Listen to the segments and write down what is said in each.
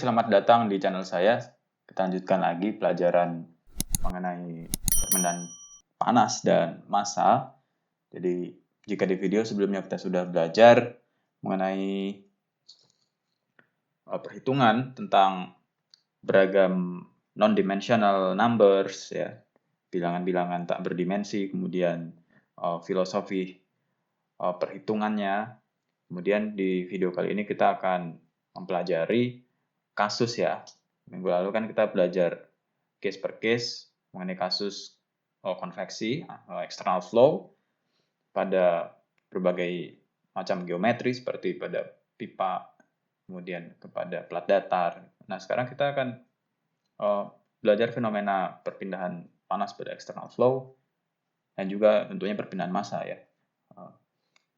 selamat datang di channel saya. Kita lanjutkan lagi pelajaran mengenai perpindahan panas dan massa. Jadi, jika di video sebelumnya kita sudah belajar mengenai perhitungan tentang beragam non-dimensional numbers, ya, bilangan-bilangan tak berdimensi, kemudian filosofi perhitungannya. Kemudian di video kali ini kita akan mempelajari kasus, ya. Minggu lalu kan kita belajar case per case mengenai kasus konveksi, external flow pada berbagai macam geometri seperti pada pipa, kemudian kepada plat datar. Nah, sekarang kita akan belajar fenomena perpindahan panas pada external flow dan juga tentunya perpindahan massa, ya.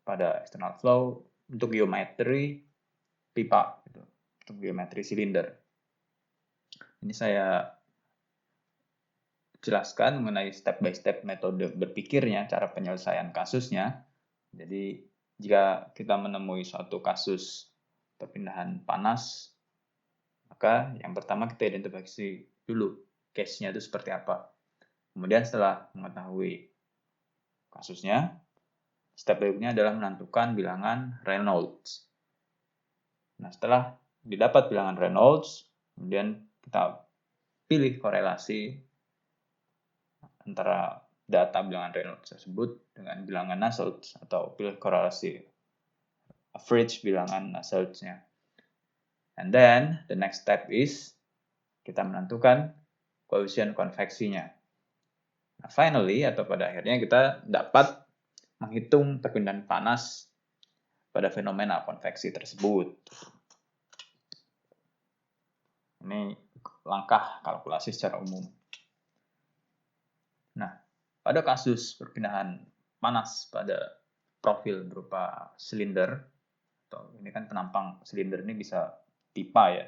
Pada external flow untuk geometri pipa, gitu. Untuk geometri silinder. Ini saya jelaskan mengenai step by step metode berpikirnya, cara penyelesaian kasusnya. Jadi, jika kita menemui suatu kasus perpindahan panas, maka yang pertama kita identifikasi dulu case-nya itu seperti apa. Kemudian setelah mengetahui kasusnya, step berikutnya adalah menentukan bilangan Reynolds. Nah, setelah didapat bilangan Reynolds, kemudian kita pilih korelasi antara data bilangan Reynolds tersebut dengan bilangan Nusselt, atau pilih korelasi average bilangan Nusselt-nya. And then, the next step is kita menentukan koefisien konveksinya. Nah, finally, atau pada akhirnya kita dapat menghitung perpindahan panas pada fenomena konveksi tersebut. Ini langkah kalkulasi secara umum. Nah, pada kasus perpindahan panas pada profil berupa silinder, atau ini kan penampang silinder ini bisa pipa, ya.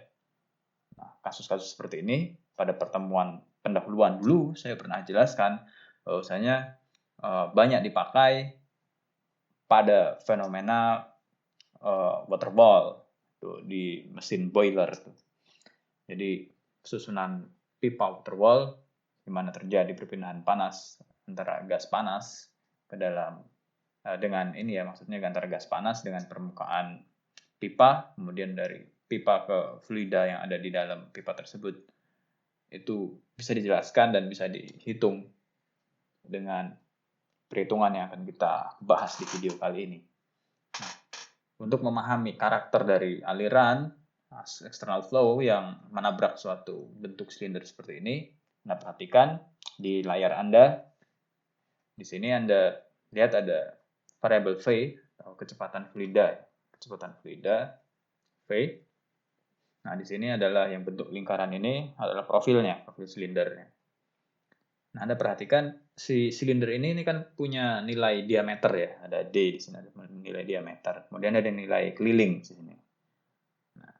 Nah, kasus-kasus seperti ini pada pertemuan pendahuluan dulu saya pernah jelaskan bahwasanya banyak dipakai pada fenomena water ball di mesin boiler. Jadi susunan pipa water wall di mana terjadi perpindahan panas antara gas panas ke dalam dengan ini, ya, maksudnya antara gas panas dengan permukaan pipa, kemudian dari pipa ke fluida yang ada di dalam pipa tersebut. Itu bisa dijelaskan dan bisa dihitung dengan perhitungan yang akan kita bahas di video kali ini. Nah, untuk memahami karakter dari aliran external flow yang menabrak suatu bentuk silinder seperti ini, Anda perhatikan di layar Anda. Di sini Anda lihat ada variabel V atau kecepatan fluida. Kecepatan fluida V. Nah, di sini adalah yang bentuk lingkaran ini adalah profilnya, profil silindernya. Nah, Anda perhatikan si silinder ini kan punya nilai diameter, ya. Ada D di sini, ada nilai diameter. Kemudian ada nilai keliling di sini. Nah,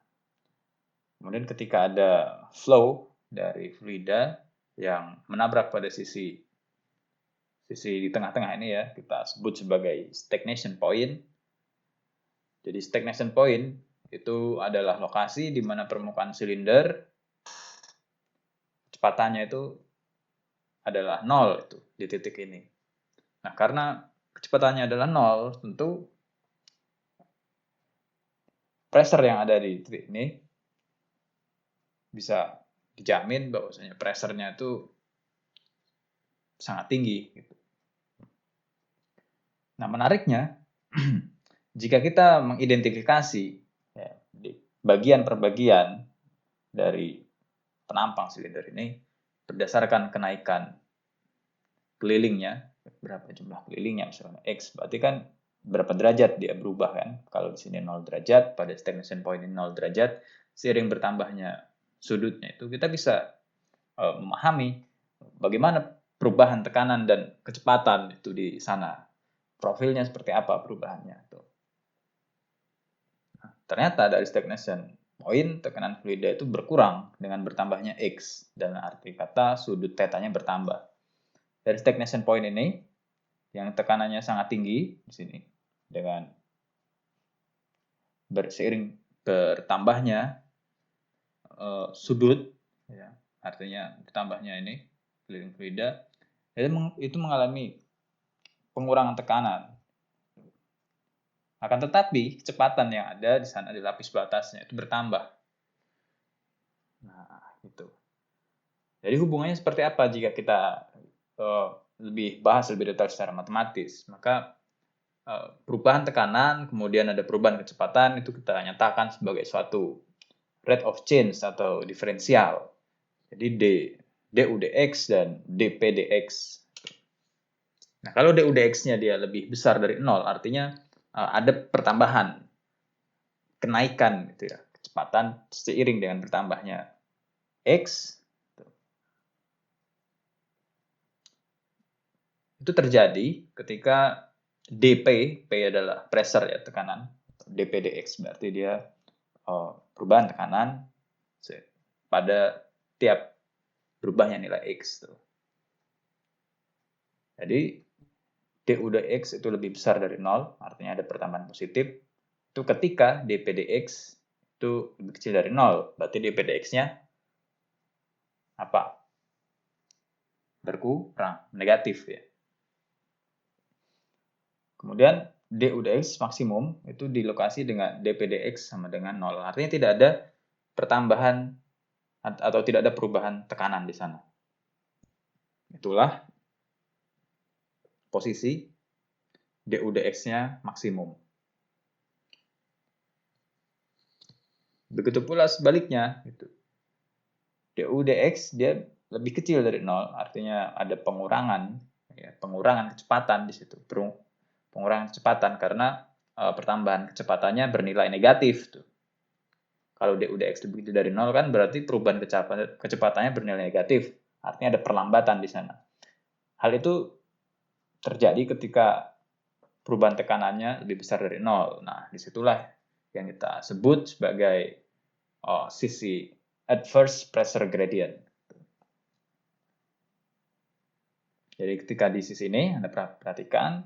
kemudian ketika ada flow dari fluida yang menabrak pada sisi di tengah-tengah ini, ya, kita sebut sebagai stagnation point. Jadi stagnation point itu adalah lokasi di mana permukaan silinder kecepatannya itu adalah 0 itu di titik ini. Nah, karena kecepatannya adalah 0, tentu pressure yang ada di titik ini bisa dijamin bahwasanya pressure-nya itu sangat tinggi, gitu. Nah, menariknya, jika kita mengidentifikasi, ya, di bagian per bagian dari penampang silinder ini berdasarkan kenaikan kelilingnya, berapa jumlah kelilingnya, misalnya X, berarti kan berapa derajat dia berubah, kan? Kalau di sini 0 derajat, pada stagnation point ini 0 derajat, seiring bertambahnya sudutnya itu kita bisa memahami bagaimana perubahan tekanan dan kecepatan itu di sana. Profilnya seperti apa perubahannya. Nah, ternyata dari stagnation point, tekanan fluida itu berkurang dengan bertambahnya X, dan arti kata sudut tetanya bertambah. Dari stagnation point ini, yang tekanannya sangat tinggi di sini, dengan seiring bertambahnya sudut, ya, artinya bertambahnya ini keliling fluida, itu mengalami pengurangan tekanan. Akan tetapi kecepatan yang ada di sana di lapis batasnya itu bertambah. Nah, itu. Jadi hubungannya seperti apa jika kita lebih bahas lebih detail secara matematis? Maka perubahan tekanan, kemudian ada perubahan kecepatan, itu kita nyatakan sebagai suatu rate of change atau diferensial. Jadi du dx dan dp dx. Nah, kalau du dx-nya dia lebih besar dari 0, artinya ada pertambahan, kenaikan gitu ya, kecepatan seiring dengan bertambahnya x. Itu terjadi ketika dp, p adalah pressure ya, tekanan, dp dx berarti dia perubahan tekanan pada tiap berubahnya nilai x tuh. Jadi du dx itu lebih besar dari 0, artinya ada pertambahan positif. Itu ketika dp dx itu lebih kecil dari 0, berarti dp dx-nya apa? Berkurang, negatif ya. Kemudian du dx maksimum itu di lokasi dengan dp dx sama dengan 0. Artinya tidak ada pertambahan atau tidak ada perubahan tekanan di sana. Itulah posisi du dx-nya maksimum. Begitu pula sebaliknya, gitu. du dx dia lebih kecil dari 0, artinya ada pengurangan, ya, pengurangan kecepatan di situ, pengurangan kecepatan karena pertambahan kecepatannya bernilai negatif tuh. Kalau du dx lebih kecil dari 0 kan berarti perubahan kecepatannya bernilai negatif, artinya ada perlambatan di sana. Hal itu terjadi ketika perubahan tekanannya lebih besar dari 0. Nah, disitulah yang kita sebut sebagai sisi adverse pressure gradient. Jadi ketika di sisi ini Anda perhatikan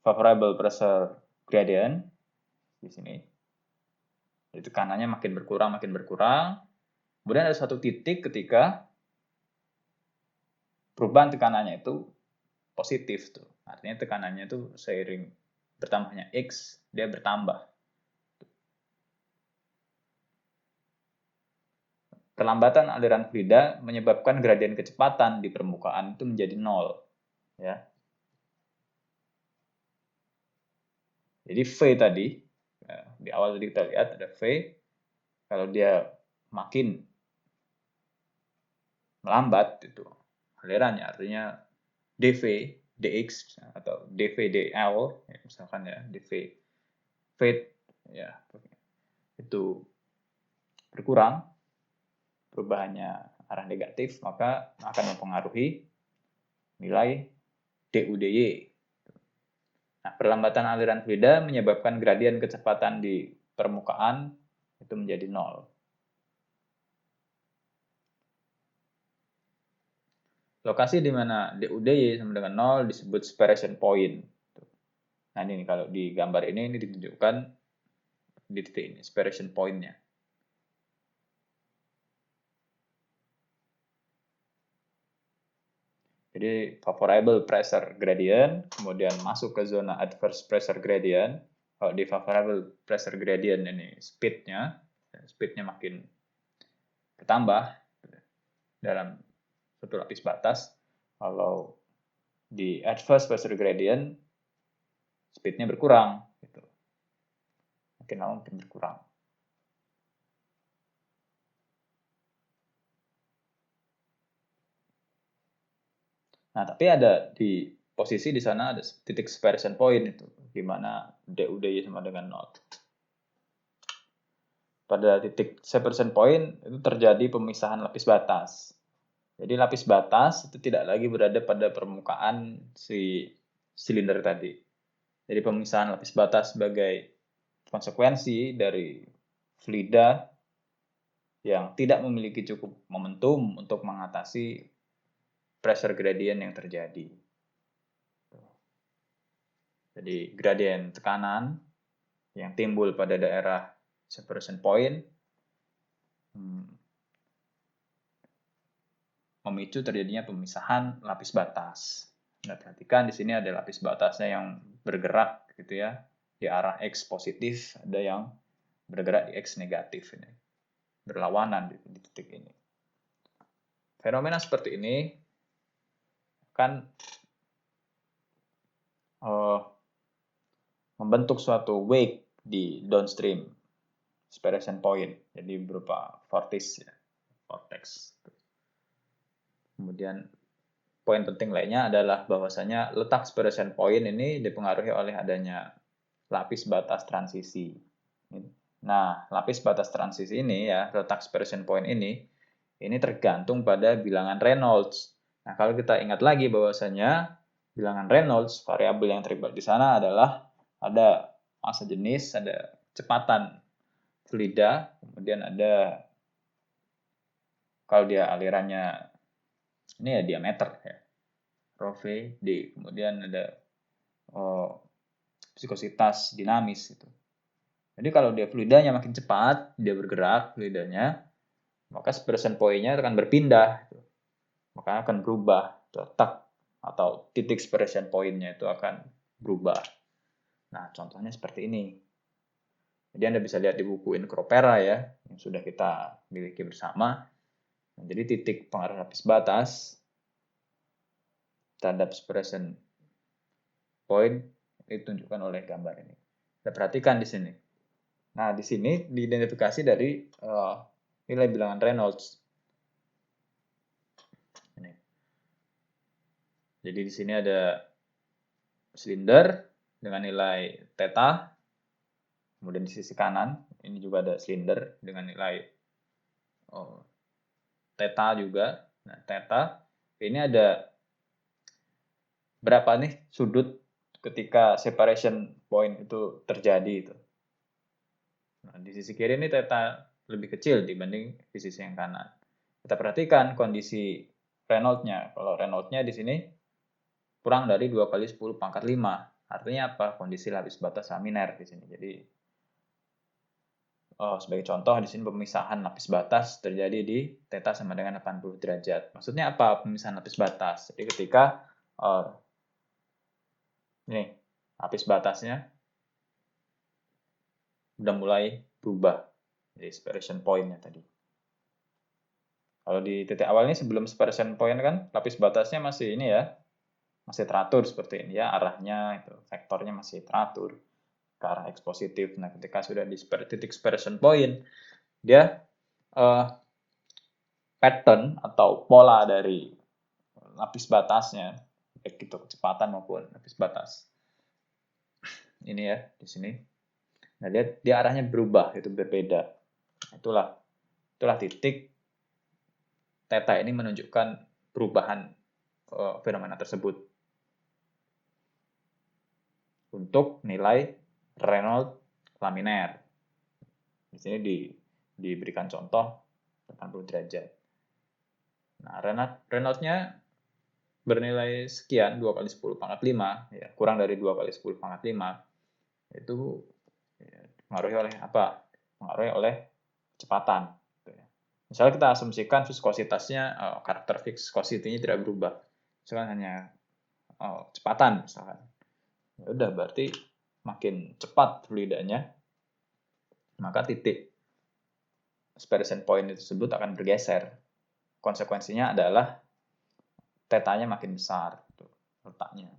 favorable pressure gradient di sini. Jadi tekanannya makin berkurang. Kemudian ada satu titik ketika perubahan tekanannya itu positif tuh. Artinya tekanannya itu seiring bertambahnya X, dia bertambah. Perlambatan aliran fluida menyebabkan gradien kecepatan di permukaan itu menjadi 0. Ya. Jadi V tadi, di awal tadi kita lihat ada V, kalau dia makin melambat itu alirannya, artinya dV dx atau dV dl ya, misalkan ya, dV V ya, itu berkurang, perubahannya arah negatif, maka akan mempengaruhi nilai du dy. Nah, perlambatan aliran fluida menyebabkan gradien kecepatan di permukaan itu menjadi 0. Lokasi di mana du dy sama dengan 0 disebut separation point. Nah, ini kalau di gambar ini ditunjukkan di titik ini, separation point-nya. Jadi favorable pressure gradient, kemudian masuk ke zona adverse pressure gradient. Kalau di favorable pressure gradient ini speednya makin bertambah dalam satu lapis batas. Kalau di adverse pressure gradient speednya berkurang, gitu. Makin lama makin berkurang. Nah, tapi ada di posisi di sana ada titik separation point itu, di mana du dy sama dengan 0. Pada titik separation point itu terjadi pemisahan lapis batas. Jadi lapis batas itu tidak lagi berada pada permukaan si silinder tadi. Jadi pemisahan lapis batas sebagai konsekuensi dari fluida yang tidak memiliki cukup momentum untuk mengatasi pressure gradient yang terjadi. Jadi gradien tekanan yang timbul pada daerah separation point memicu terjadinya pemisahan lapis batas. Nah, perhatikan di sini ada lapis batasnya yang bergerak gitu ya, di arah X positif, ada yang bergerak di X negatif ini. Berlawanan di titik ini. Fenomena seperti ini kan membentuk suatu wake di downstream separation point, jadi berupa vortex ya, vortex. Kemudian poin penting lainnya adalah bahwasanya letak separation point ini dipengaruhi oleh adanya lapis batas transisi. Nah, lapis batas transisi ini ya, letak separation point ini tergantung pada bilangan Reynolds. Nah, kalau kita ingat lagi bahwasanya bilangan Reynolds, variabel yang terlibat di sana adalah ada massa jenis, ada kecepatan fluida, kemudian ada kalau dia alirannya ini ya diameter ya, rho v d, kemudian ada viskositas dinamis itu. Jadi kalau dia fluidanya makin cepat, dia bergerak fluidanya, maka separation point-nya akan berpindah, maka akan berubah letak atau titik separation point-nya itu akan berubah. Nah, contohnya seperti ini. Jadi Anda bisa lihat di buku Incropera ya, yang sudah kita miliki bersama. Nah, jadi titik pengaruh lapis batas terhadap separation point ditunjukkan oleh gambar ini. Kita perhatikan di sini. Nah, di sini diidentifikasi dari nilai bilangan Reynolds. Ini. Jadi di sini ada silinder dengan nilai theta. Kemudian di sisi kanan, ini juga ada silinder dengan nilai theta juga. Nah, theta ini ada berapa nih sudut ketika separation point itu terjadi itu. Nah, di sisi kiri ini theta lebih kecil dibanding di sisi yang kanan. Kita perhatikan kondisi Reynolds-nya. Kalau Reynolds-nya di sini kurang dari 2 kali 10 pangkat 5. Artinya apa? Kondisi lapis batas laminer di sini. Jadi sebagai contoh di sini pemisahan lapis batas terjadi di theta sama dengan 80 derajat. Maksudnya apa pemisahan lapis batas? Jadi ketika ini lapis batasnya udah mulai berubah jadi separation point-nya tadi. Kalau di titik awal ini sebelum separation point kan lapis batasnya masih ini ya, masih teratur seperti ini ya, arahnya itu vektornya masih teratur ke arah X positif. Nah, ketika sudah di titik separation point, dia pattern atau pola dari lapis batasnya, baik itu kecepatan maupun lapis batas. Ini ya, di sini. Nah, dia arahnya berubah, itu berbeda. Itulah titik theta ini menunjukkan perubahan fenomena tersebut. Untuk nilai Reynolds laminer. Di sini diberikan contoh 80 derajat. Nah, Reynolds-nya bernilai sekian 2 kali 10 pangkat 5, ya, kurang dari 2 kali 10 pangkat 5, itu ya, dipengaruhi oleh apa? Dipengaruhi oleh kecepatan. Misalnya kita asumsikan viskositasnya, karakter viscosity-nya tidak berubah. Misalkan hanya kecepatan misalkan. Ya udah, berarti makin cepat fluidanya, maka titik separation point tersebut akan bergeser. Konsekuensinya adalah theta-nya makin besar letaknya.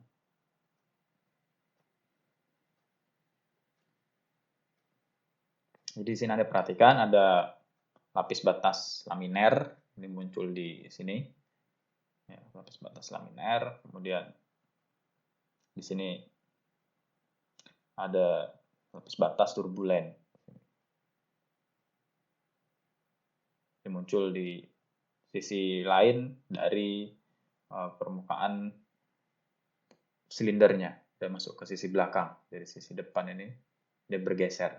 Jadi di sini Anda perhatikan ada lapis batas laminer, ini muncul di sini. Ya, lapis batas laminer, kemudian di sini ada lapis batas turbulen. Ini muncul di sisi lain dari permukaan silindernya dan masuk ke sisi belakang. Dari sisi depan ini dia bergeser.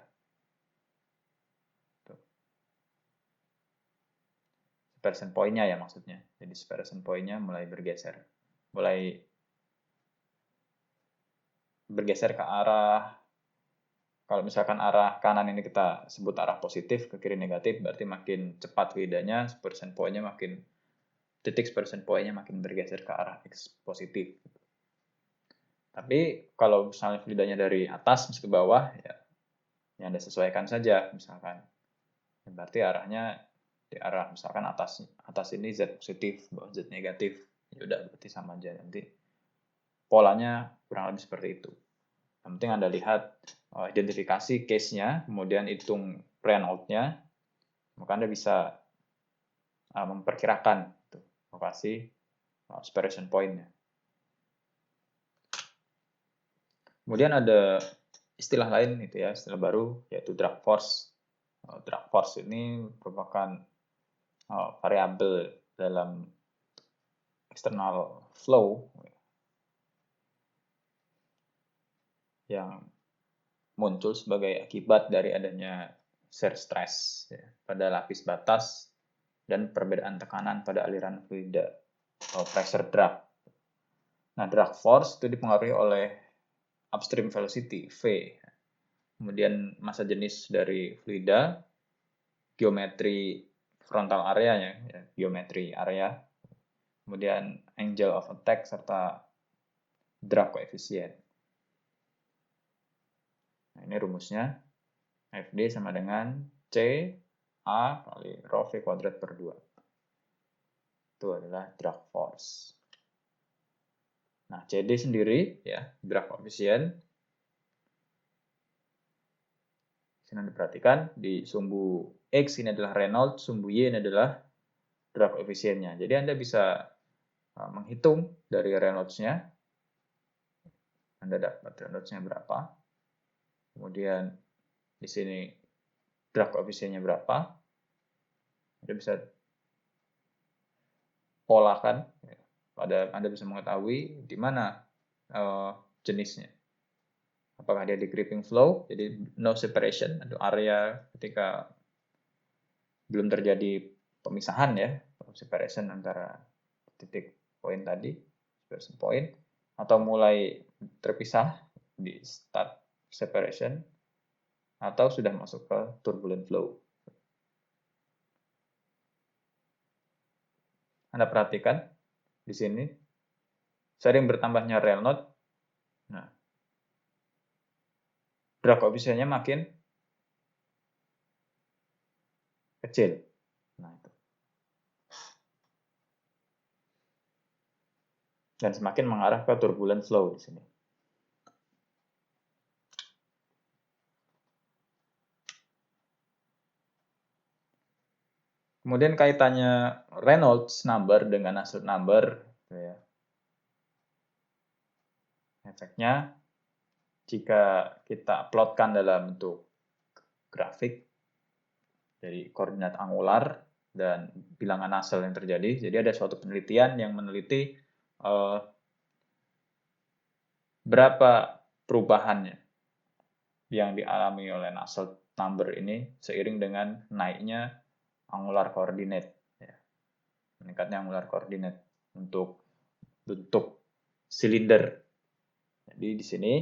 Separation point-nya ya maksudnya. Jadi separation point-nya mulai bergeser. Mulai bergeser ke arah Kalau misalkan arah kanan ini kita sebut arah positif, ke kiri negatif, berarti makin cepat fluidanya, persen poinnya makin, titik persen poinnya makin bergeser ke arah X positif. Tapi kalau misalnya fluidanya dari atas ke bawah, ya yang Anda sesuaikan saja, misalkan. Berarti arahnya di arah misalkan atas ini Z positif, bawah Z negatif. Ya udah berarti sama aja, nanti polanya kurang lebih seperti itu. Yang penting Anda lihat identifikasi case-nya, kemudian hitung Reynolds-nya, maka Anda bisa memperkirakan lokasi separation point-nya. Kemudian ada istilah lain itu ya, istilah baru yaitu drag force. Drag force ini merupakan variabel dalam external flow yang muncul sebagai akibat dari adanya shear stress ya, pada lapis batas dan perbedaan tekanan pada aliran fluida atau pressure drag. Nah, drag force itu dipengaruhi oleh upstream velocity V, kemudian massa jenis dari fluida, geometri frontal areanya, ya, geometri area, kemudian angle of attack serta drag coefficient. Nah, ini rumusnya. FD sama dengan C A kali rho V kuadrat per 2. Itu adalah drag force. Nah, CD sendiri, ya, drag coefficient. Sini diperhatikan, di sumbu X ini adalah Reynolds, sumbu Y ini adalah drag coefficient-nya. Jadi Anda bisa menghitung dari Reynolds-nya. Anda dapat Reynolds-nya berapa. Kemudian di sini drag coefficient-nya berapa. Anda bisa polakan. Anda bisa mengetahui di mana jenisnya. Apakah dia di creeping flow, jadi no separation, atau area ketika belum terjadi pemisahan ya, separation antara titik poin tadi, separation point, atau mulai terpisah di start separation, atau sudah masuk ke turbulent flow. Anda perhatikan di sini, sering bertambahnya Reynolds, nah, drag coefficient-nya makin kecil. Nah, itu. Dan semakin mengarah ke turbulent flow di sini. Kemudian kaitannya Reynolds number dengan Nusselt number, gitu ya. Efeknya jika kita plotkan dalam bentuk grafik, jadi koordinat angular dan bilangan Nusselt yang terjadi. Jadi ada suatu penelitian yang meneliti berapa perubahannya yang dialami oleh Nusselt number ini seiring dengan naiknya angular coordinate, ya. Meningkatnya angular coordinate untuk bentuk silinder. Jadi di sini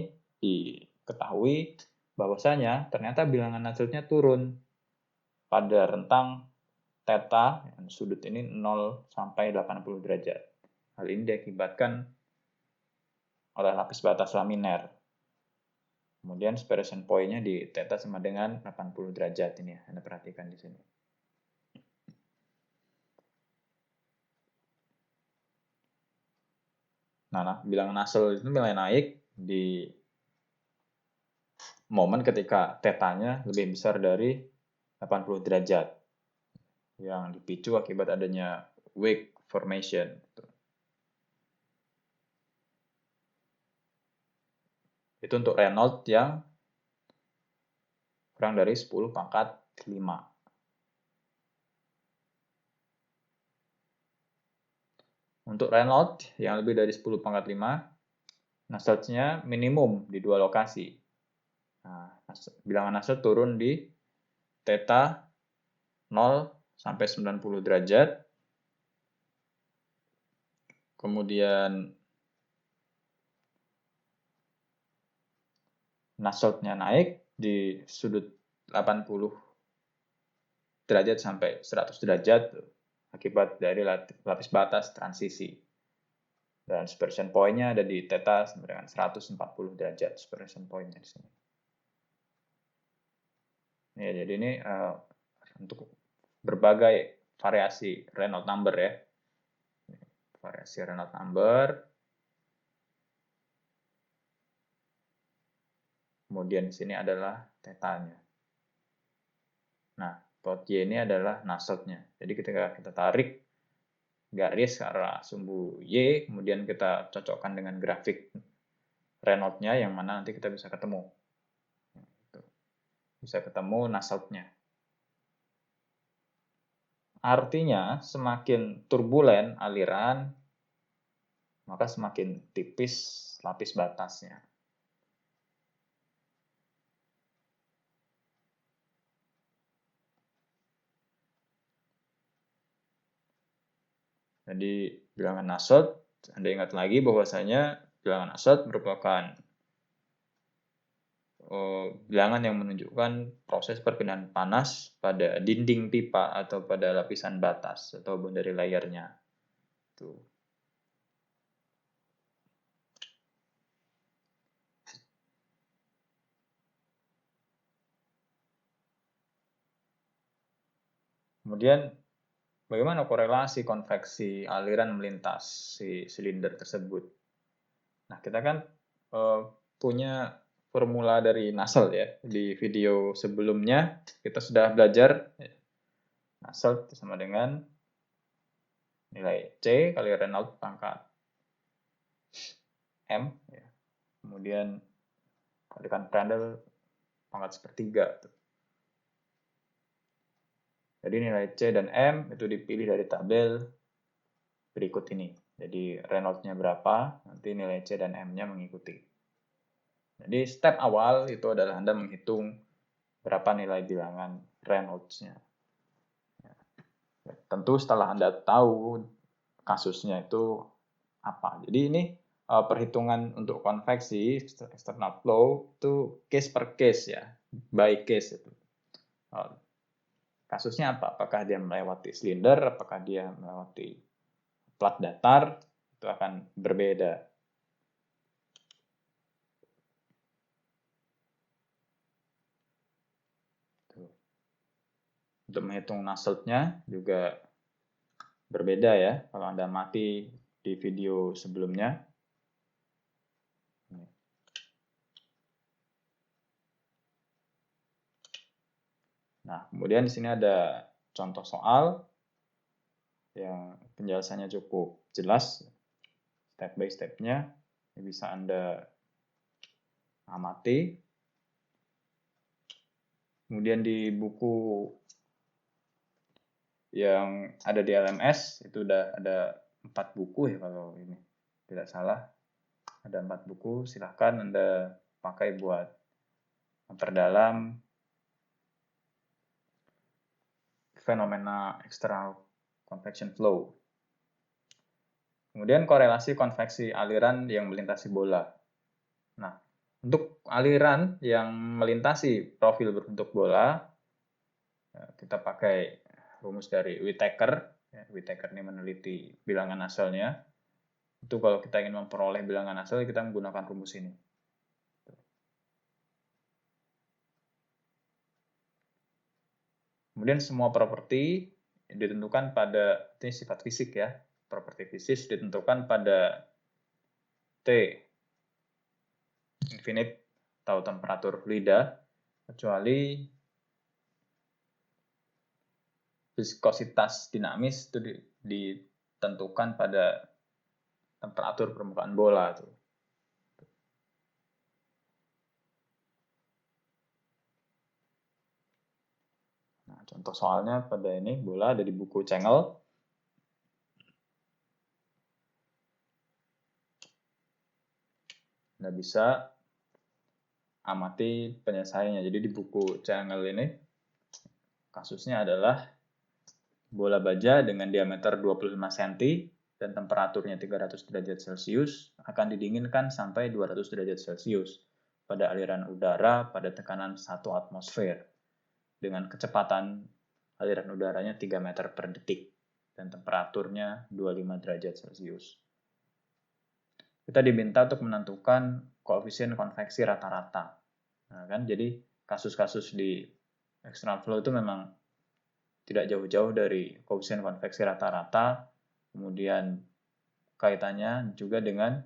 diketahui bahwasanya ternyata bilangan Nusselt-nya turun pada rentang theta, sudut ini 0 sampai 80 derajat. Hal ini diakibatkan oleh lapis batas laminer. Kemudian separation point-nya di theta sama dengan 80 derajat ini ya, Anda perhatikan di sini. Nah, bilangan Nusselt itu mulai naik di momen ketika theta-nya lebih besar dari 80 derajat yang dipicu akibat adanya wake formation. Itu untuk Reynolds yang kurang dari 10 pangkat 5. Untuk Reynolds yang lebih dari 10 pangkat 5, Nusselt-nya minimum di 2 lokasi. Nah, bilangan Nusselt turun di theta 0 sampai 90 derajat. Kemudian Nusselt-nya naik di sudut 80 derajat sampai 100 derajat akibat dari lapis batas transisi. Dan dispersion point-nya ada di theta sama dengan 140 derajat dispersion point-nya di sini. Ya, jadi ini untuk berbagai variasi Reynolds number ya. Variasi Reynolds number. Kemudian di sini adalah theta-nya. Nah, plot Y ini adalah Nusselt-nya. Jadi ketika kita tarik garis ke arah sumbu Y, kemudian kita cocokkan dengan grafik Reynolds-nya yang mana nanti kita bisa ketemu. Bisa ketemu Nusselt-nya. Artinya, semakin turbulen aliran, maka semakin tipis lapis batasnya. Jadi, bilangan Nusselt, Anda ingat lagi bahwasanya bilangan Nusselt merupakan bilangan yang menunjukkan proses perpindahan panas pada dinding pipa atau pada lapisan batas atau boundary layer-nya. Tuh. Kemudian bagaimana korelasi konveksi aliran melintas si silinder tersebut? Nah, kita kan punya formula dari Nusselt ya. Di video sebelumnya kita sudah belajar Nusselt sama dengan nilai C kali Reynolds pangkat M. Ya. Kemudian kalikan Prandtl pangkat sepertiga. Jadi nilai C dan M itu dipilih dari tabel berikut ini. Jadi Reynolds-nya berapa, nanti nilai C dan M-nya mengikuti. Jadi step awal itu adalah Anda menghitung berapa nilai bilangan Reynolds-nya. Tentu setelah Anda tahu kasusnya itu apa. Jadi ini perhitungan untuk konveksi external flow itu case per case ya, by case itu. Kasusnya apa? Apakah dia melewati silinder, apakah dia melewati plat datar, itu akan berbeda. Untuk menghitung Nusselt-nya juga berbeda ya, kalau Anda amati di video sebelumnya. Nah, kemudian di sini ada contoh soal yang penjelasannya cukup jelas, step by step-nya, bisa Anda amati. Kemudian di buku yang ada di LMS itu udah ada 4 buku ya kalau ini tidak salah, ada 4 buku, silahkan Anda pakai buat memperdalam fenomena external convection flow. Kemudian korelasi konveksi aliran yang melintasi bola. Nah, untuk aliran yang melintasi profil berbentuk bola, kita pakai rumus dari Whittaker. Whittaker ini meneliti bilangan Nusselt-nya. Itu kalau kita ingin memperoleh bilangan Nusselt, kita menggunakan rumus ini. Kemudian semua properti ditentukan pada, ini sifat fisik ya, properti fisik ditentukan pada T infinite atau temperatur fluida, kecuali viskositas dinamis itu ditentukan pada temperatur permukaan bola tuh. Nah, contoh soalnya pada ini bola ada di buku Cengel. Anda bisa amati penyelesaiannya. Jadi di buku Cengel ini kasusnya adalah bola baja dengan diameter 25 cm dan temperaturnya 300 derajat Celcius akan didinginkan sampai 200 derajat Celcius. pada aliran udara pada tekanan 1 atmosfer dengan kecepatan aliran udaranya 3 meter per detik dan temperaturnya 25 derajat Celcius. Kita diminta untuk menentukan koefisien konveksi rata-rata. Nah, kan, jadi kasus-kasus di external flow itu memang tidak jauh-jauh dari koefisien konveksi rata-rata, kemudian kaitannya juga dengan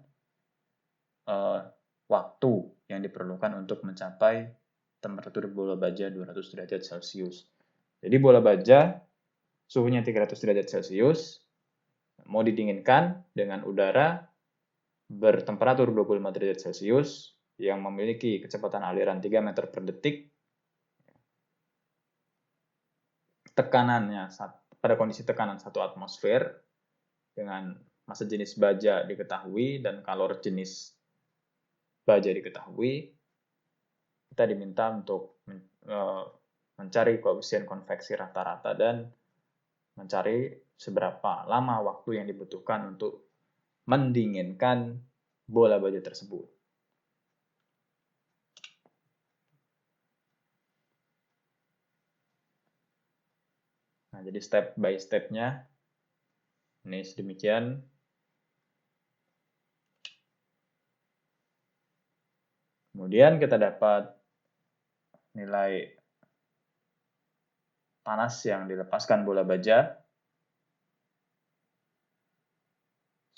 waktu yang diperlukan untuk mencapai temperatur bola baja 200 derajat Celcius. Jadi bola baja suhunya 300 derajat Celcius, mau didinginkan dengan udara bertemperatur 25 derajat Celcius yang memiliki kecepatan aliran 3 meter per detik, tekanannya pada kondisi tekanan 1 atmosfer dengan massa jenis baja diketahui dan kalor jenis baja diketahui, kita diminta untuk mencari koefisien konveksi rata-rata dan mencari seberapa lama waktu yang dibutuhkan untuk mendinginkan bola baja tersebut. Nah, jadi step by step-nya ini sedemikian. Kemudian kita dapat nilai panas yang dilepaskan bola baja,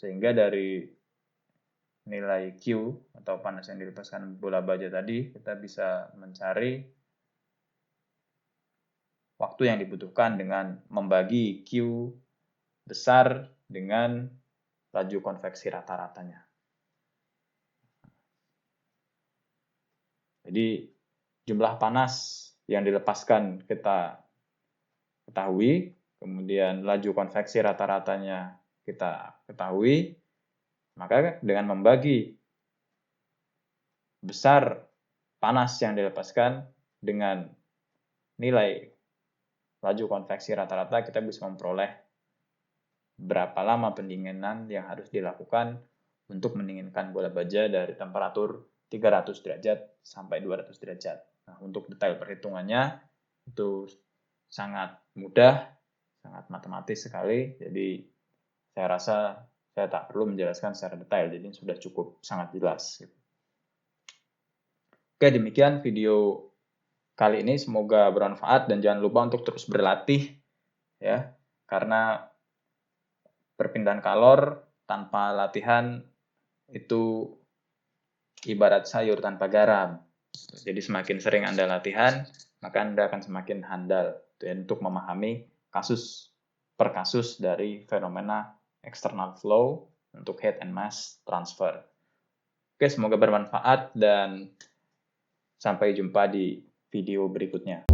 sehingga dari nilai Q atau panas yang dilepaskan bola baja tadi, kita bisa mencari waktu yang dibutuhkan dengan membagi Q besar dengan laju konveksi rata-ratanya. Jadi jumlah panas yang dilepaskan kita ketahui, kemudian laju konveksi rata-ratanya kita ketahui, maka dengan membagi besar panas yang dilepaskan dengan nilai laju konveksi rata-rata, kita bisa memperoleh berapa lama pendinginan yang harus dilakukan untuk mendinginkan bola baja dari temperatur 300 derajat sampai 200 derajat. Nah, untuk detail perhitungannya itu sangat mudah, sangat matematis sekali, jadi saya rasa saya tak perlu menjelaskan secara detail, jadi sudah cukup sangat jelas. Oke, demikian video kali ini, semoga bermanfaat dan jangan lupa untuk terus berlatih ya, karena perpindahan kalor tanpa latihan itu ibarat sayur tanpa garam. Jadi semakin sering Anda latihan, maka Anda akan semakin handal untuk memahami kasus per kasus dari fenomena external flow untuk heat and mass transfer. Oke, semoga bermanfaat dan sampai jumpa di video berikutnya.